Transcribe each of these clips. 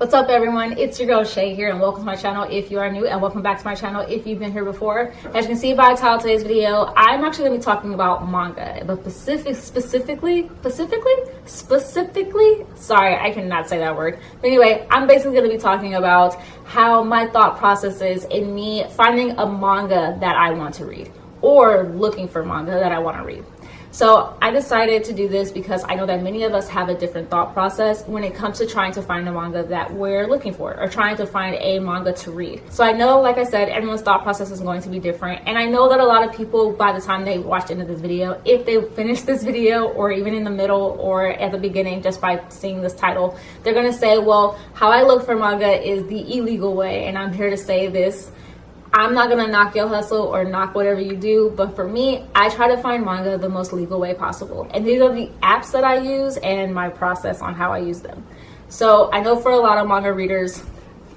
What's up, everyone? It's your girl Shay here, and welcome to my channel if you are new, and welcome back to my channel if you've been here before. As you can see by the title of today's video, I'm actually going to be talking about manga, but specifically, sorry, I cannot say that word. But anyway, I'm basically going to be talking about how my thought process is in me finding a manga that I want to read, or looking for manga that I want to read. So I decided to do this because I know that many of us have a different thought process when it comes to trying to find a manga that we're looking for, or trying to find a manga to read. So I know, like I said, everyone's thought process is going to be different. And I know that a lot of people, by the time they watch the end of this video, if they finish this video, or even in the middle or at the beginning, just by seeing this title, they're going to say, well, how I look for manga is the illegal way. And I'm here to say this. I'm not gonna knock your hustle or knock whatever you do, but for me, I try to find manga the most legal way possible. And these are the apps that I use and my process on how I use them. So I know for a lot of manga readers,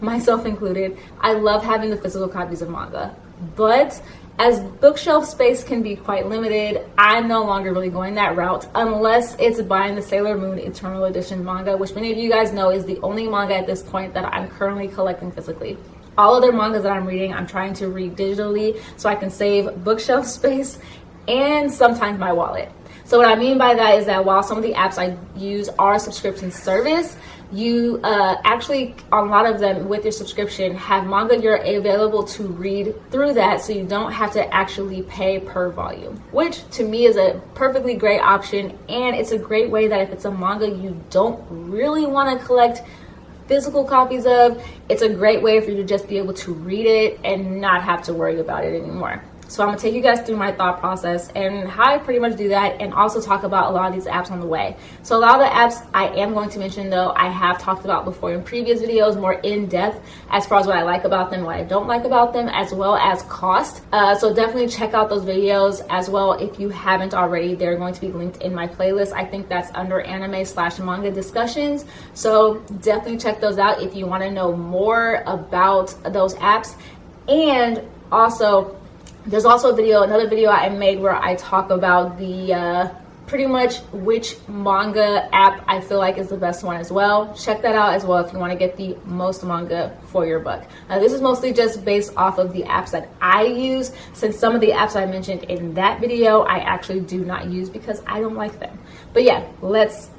myself included, I love having the physical copies of manga. But as bookshelf space can be quite limited, I'm no longer really going that route unless it's buying the Sailor Moon Eternal Edition manga, which many of you guys know is the only manga at this point that I'm currently collecting physically. All other mangas that I'm reading, I'm trying to read digitally so I can save bookshelf space and sometimes my wallet. So what I mean by that is that while some of the apps I use are subscription service, you actually, on a lot of them with your subscription, have manga you're available to read through that, so you don't have to actually pay per volume, which to me is a perfectly great option. And it's a great way that if it's a manga you don't really want to collect physical copies of, it's a great way for you to just be able to read it and not have to worry about it anymore. So I'm gonna take you guys through my thought process and how I pretty much do that, and also talk about a lot of these apps on the way. So a lot of the apps I am going to mention, though, I have talked about before in previous videos, more in depth as far as what I like about them, what I don't like about them, as well as cost. So definitely check out those videos as well if you haven't already. They're going to be linked in my playlist. I think that's under anime/manga discussions. So definitely check those out if you want to know more about those apps. And also, there's also another video I made where I talk about the pretty much which manga app I feel like is the best one as well. Check that out as well if you want to get the most manga for your buck. This is mostly just based off of the apps that I use, since some of the apps I mentioned in that video I actually do not use because I don't like them. But yeah, let's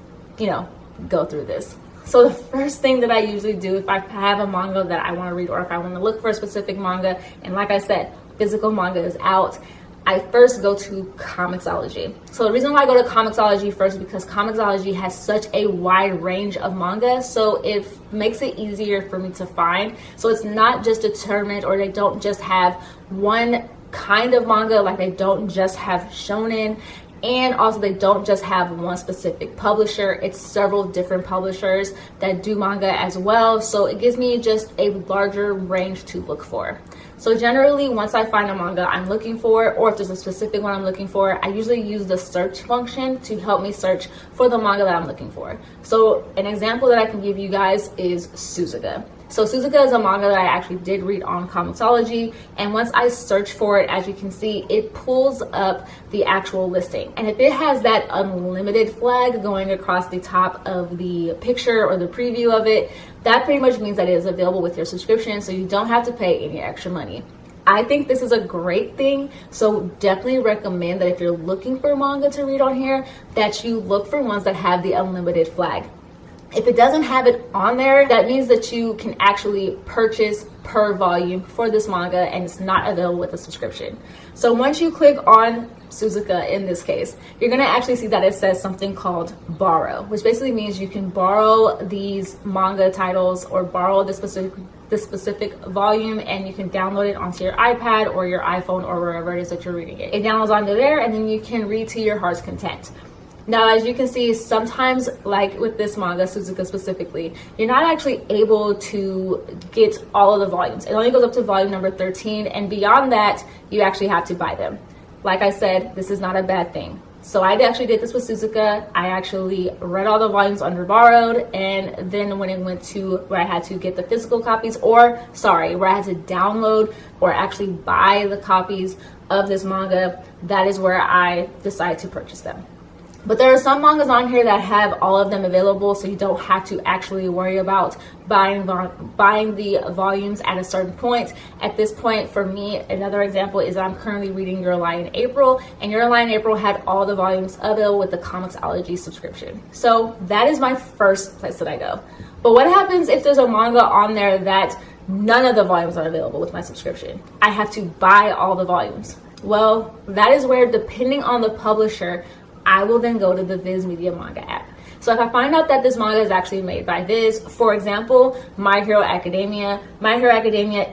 go through this. So the first thing that I usually do if I have a manga that I want to read, or if I want to look for a specific manga, and like I said, physical manga is out, I first go to Comixology. So the reason why I go to Comixology first is because Comixology has such a wide range of manga, so it makes it easier for me to find. So it's not just determined, or they don't just have one kind of manga, like they don't just have shonen. And also they don't just have one specific publisher, it's several different publishers that do manga as well. So it gives me just a larger range to look for. So generally, once I find a manga I'm looking for, or if there's a specific one I'm looking for, I usually use the search function to help me search for the manga that I'm looking for. So an example that I can give you guys is Suzuka. So Suzuka is a manga that I actually did read on Comixology, and once I search for it, as you can see, it pulls up the actual listing. And if it has that unlimited flag going across the top of the picture or the preview of it, that pretty much means that it is available with your subscription, so you don't have to pay any extra money. I think this is a great thing, so definitely recommend that if you're looking for manga to read on here, that you look for ones that have the unlimited flag. If it doesn't have it on there, that means that you can actually purchase per volume for this manga, and it's not available with a subscription. So once you click on Suzuka in this case, you're gonna actually see that it says something called borrow, which basically means you can borrow these manga titles or borrow this specific volume, and you can download it onto your iPad or your iPhone or wherever it is that you're reading it. It downloads onto there, and then you can read to your heart's content. Now, as you can see, sometimes, like with this manga, Suzuka specifically, you're not actually able to get all of the volumes. It only goes up to volume number 13, and beyond that, you actually have to buy them. Like I said, this is not a bad thing. So I actually did this with Suzuka. I actually read all the volumes under borrowed, and then when it went to where I had to get the physical copies, where I had to download or actually buy the copies of this manga, that is where I decided to purchase them. But there are some mangas on here that have all of them available, so you don't have to actually worry about buying the volumes at a certain point. At this point, for me, another example is that I'm currently reading Your Lie in April, and Your Lie in April had all the volumes available with the Comixology subscription. So that is my first place that I go. But what happens if there's a manga on there that none of the volumes are available with my subscription? I have to buy all the volumes. Well, that is where, depending on the publisher, I will then go to the Viz Media manga app. So if I find out that this manga is actually made by Viz, for example, My Hero Academia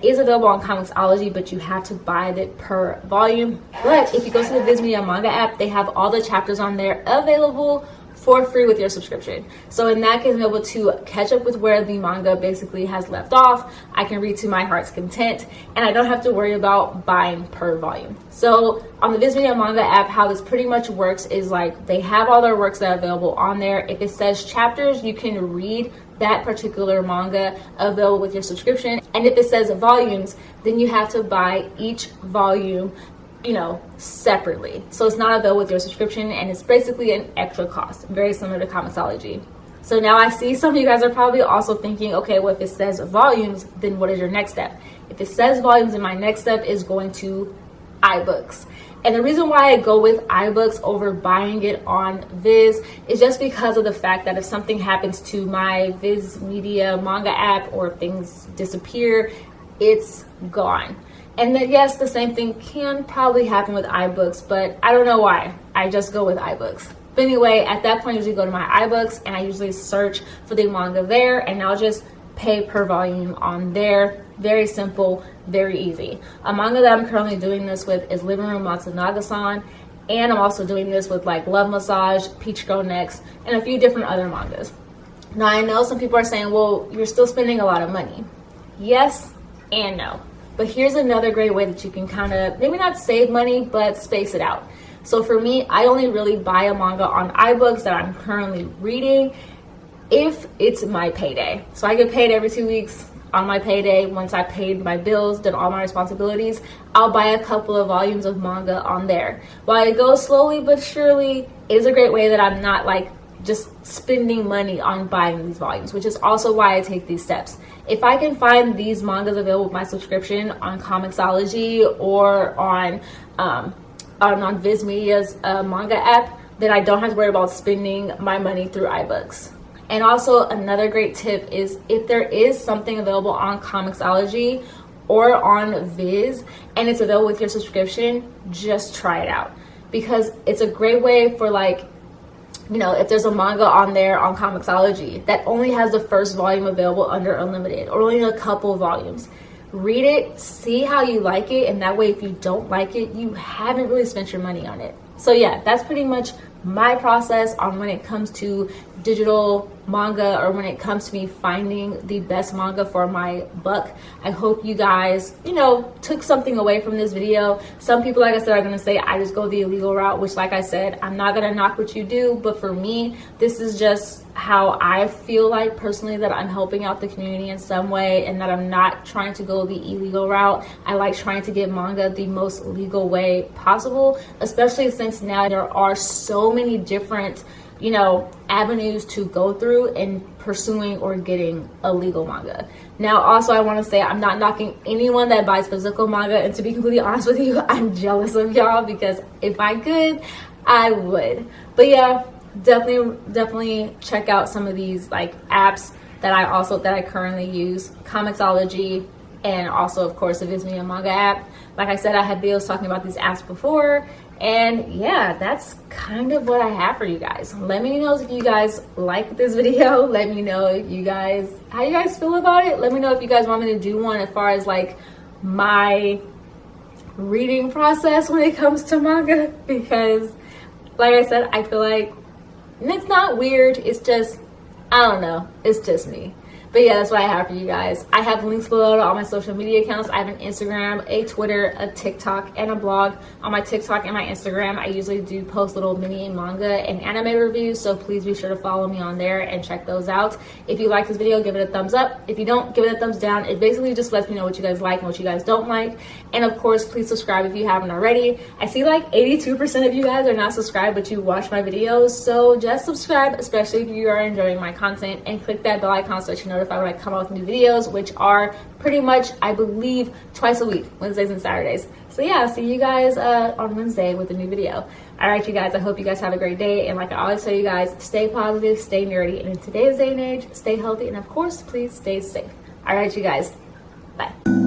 is available on Comixology, but you have to buy it per volume. But if you go to the Viz Media manga app, they have all the chapters on there available for free with your subscription. So in that case, I'm able to catch up with where the manga basically has left off. I can read to my heart's content, and I don't have to worry about buying per volume. So on the Viz Media manga app, how this pretty much works is like they have all their works that are available on there. If it says chapters, you can read that particular manga available with your subscription. And if it says volumes, then you have to buy each volume, separately. So it's not available with your subscription, and it's basically an extra cost, very similar to Comixology. So now I see some of you guys are probably also thinking, okay, well, if it says volumes, then what is your next step? If it says volumes, then my next step is going to iBooks. And the reason why I go with iBooks over buying it on Viz is just because of the fact that if something happens to my Viz Media manga app or things disappear, it's gone. And then yes, the same thing can probably happen with iBooks, but I don't know why. I just go with iBooks. But anyway, at that point, I usually go to my iBooks and I usually search for the manga there, and I'll just pay per volume on there. Very simple, very easy. A manga that I'm currently doing this with is Living Room Matsunaga-san, and I'm also doing this with like Love Massage, Peach Girl Next, and a few different other mangas. Now I know some people are saying, well, you're still spending a lot of money. Yes and no. But here's another great way that you can kind of, maybe not save money, but space it out. So for me, I only really buy a manga on iBooks that I'm currently reading if it's my payday. So I get paid every 2 weeks. On my payday, once I paid my bills, done all my responsibilities, I'll buy a couple of volumes of manga on there. While it goes slowly but surely, it is a great way that I'm not like just spending money on buying these volumes, which is also why I take these steps. If I can find these mangas available with my subscription on Comixology or on Viz Media's manga app, then I don't have to worry about spending my money through iBooks. And also another great tip is if there is something available on Comixology or on Viz and it's available with your subscription, just try it out, because it's a great way for if there's a manga on there on Comixology that only has the first volume available under Unlimited or only a couple volumes, read it, see how you like it, and that way if you don't like it, you haven't really spent your money on it. So yeah, that's pretty much my process on when it comes to digital manga, or when it comes to me finding the best manga for my buck. I hope you guys, took something away from this video. Some people, like I said, are going to say I just go the illegal route, which, like I said, I'm not going to knock what you do, but for me, this is just how I feel like personally that I'm helping out the community in some way, and that I'm not trying to go the illegal route. I like trying to get manga the most legal way possible, especially since now there are so many different avenues to go through in pursuing or getting a legal manga. Now, also, I want to say I'm not knocking anyone that buys physical manga, and to be completely honest with you, I'm jealous of y'all, because if I could, I would. But yeah, definitely check out some of these apps that I currently use, Comixology, and also, of course, the Viz Media manga app. Like I said, I had videos talking about these apps before. And yeah, that's kind of what I have for you guys. Let me know if you guys like this video. Let me know how you guys feel about it. Let me know if you guys want me to do one as far as my reading process when it comes to manga, because like I said, I feel like it's not weird. It's just, I don't know. It's just me. But yeah, that's what I have for you guys. I have links below to all my social media accounts. I have an Instagram, a Twitter, a TikTok, and a blog. On my TikTok and my Instagram, I usually do post little mini manga and anime reviews, so please be sure to follow me on there and check those out. If you like this video, give it a thumbs up. If you don't, give it a thumbs down. It basically just lets me know what you guys like and what you guys don't like. And of course, please subscribe if you haven't already. I see like 82% of you guys are not subscribed, but you watch my videos, so just subscribe, especially if you are enjoying my content, and click that bell icon so that you're notified when I come out with new videos, which are pretty much, I believe, twice a week, Wednesdays and Saturdays. So yeah, I'll see you guys on Wednesday with a new video. All right, you guys, I hope you guys have a great day. And like I always tell you guys, stay positive, stay nerdy. And in today's day and age, stay healthy. And of course, please stay safe. All right, you guys, bye.